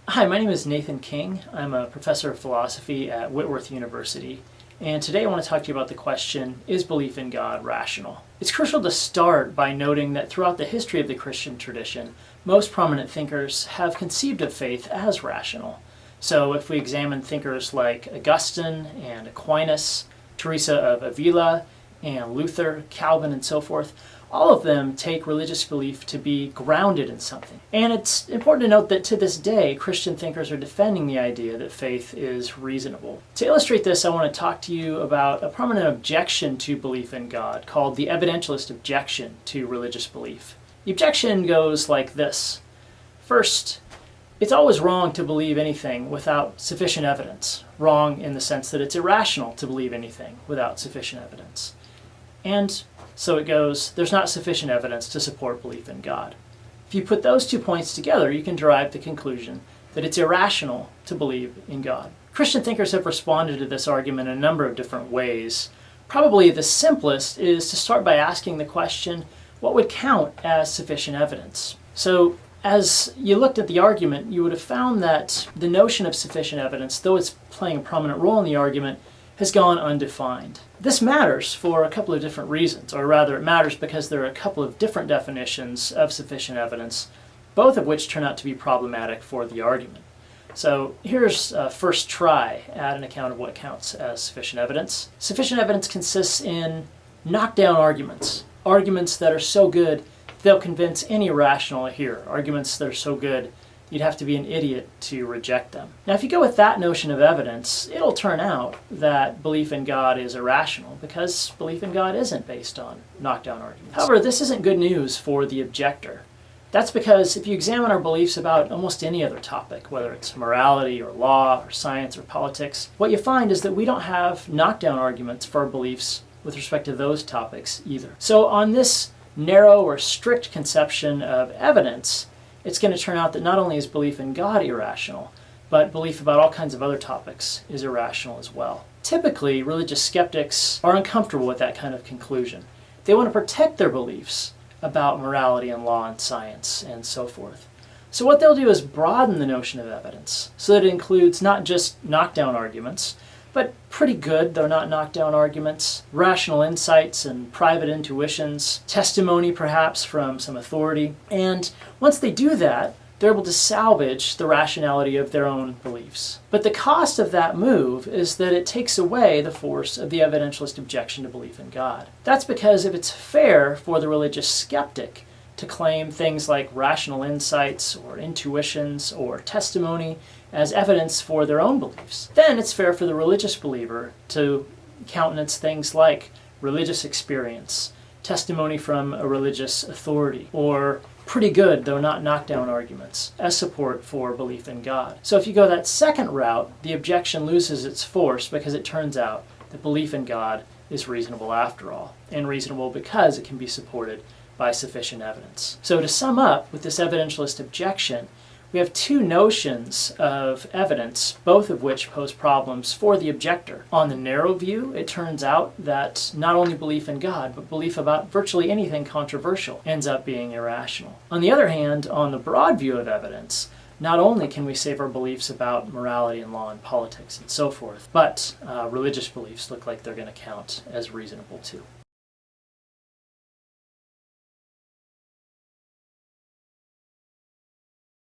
Hi, my name is Nathan King. I'm a professor of philosophy at Whitworth University, and today I want to talk to you about the question, is belief in God rational? It's crucial to start by noting that throughout the history of the Christian tradition, most prominent thinkers have conceived of faith as rational. So if we examine thinkers like Augustine and Aquinas, Teresa of Avila, and Luther, Calvin, and so forth, all of them take religious belief to be grounded in something. And it's important to note that to this day, Christian thinkers are defending the idea that faith is reasonable. To illustrate this, I want to talk to you about a prominent objection to belief in God called the evidentialist objection to religious belief. The objection goes like this. First, it's always wrong to believe anything without sufficient evidence. Wrong in the sense that it's irrational to believe anything without sufficient evidence. And so it goes, there's not sufficient evidence to support belief in God. If you put those 2 points together, you can derive the conclusion that it's irrational to believe in God. Christian thinkers have responded to this argument in a number of different ways. Probably the simplest is to start by asking the question, what would count as sufficient evidence? So as you looked at the argument, you would have found that the notion of sufficient evidence, though it's playing a prominent role in the argument, has gone undefined. This matters for a couple of different reasons, or rather it matters because there are a couple of different definitions of sufficient evidence, both of which turn out to be problematic for the argument. So here's a first try at an account of what counts as sufficient evidence. Sufficient evidence consists in knockdown arguments, arguments that are so good they'll convince any rational hearer, arguments that are so good you'd have to be an idiot to reject them. Now, if you go with that notion of evidence, it'll turn out that belief in God is irrational because belief in God isn't based on knockdown arguments. However, this isn't good news for the objector. That's because if you examine our beliefs about almost any other topic, whether it's morality or law or science or politics, what you find is that we don't have knockdown arguments for our beliefs with respect to those topics either. So on this narrow or strict conception of evidence, it's going to turn out that not only is belief in God irrational, but belief about all kinds of other topics is irrational as well. Typically, religious skeptics are uncomfortable with that kind of conclusion. They want to protect their beliefs about morality and law and science and so forth. So what they'll do is broaden the notion of evidence so that it includes not just knockdown arguments, but pretty good, though not knockdown arguments, rational insights and private intuitions, testimony perhaps from some authority. And once they do that, they're able to salvage the rationality of their own beliefs. But the cost of that move is that it takes away the force of the evidentialist objection to belief in God. That's because if it's fair for the religious skeptic to claim things like rational insights or intuitions or testimony as evidence for their own beliefs, then it's fair for the religious believer to countenance things like religious experience, testimony from a religious authority, or pretty good, though not knockdown arguments, as support for belief in God. So if you go that second route, the objection loses its force because it turns out that belief in God is reasonable after all, and reasonable because it can be supported by sufficient evidence. So to sum up, with this evidentialist objection, we have 2 notions of evidence, both of which pose problems for the objector. On the narrow view, it turns out that not only belief in God, but belief about virtually anything controversial ends up being irrational. On the other hand, on the broad view of evidence, not only can we save our beliefs about morality and law and politics and so forth, but religious beliefs look like they're going to count as reasonable too.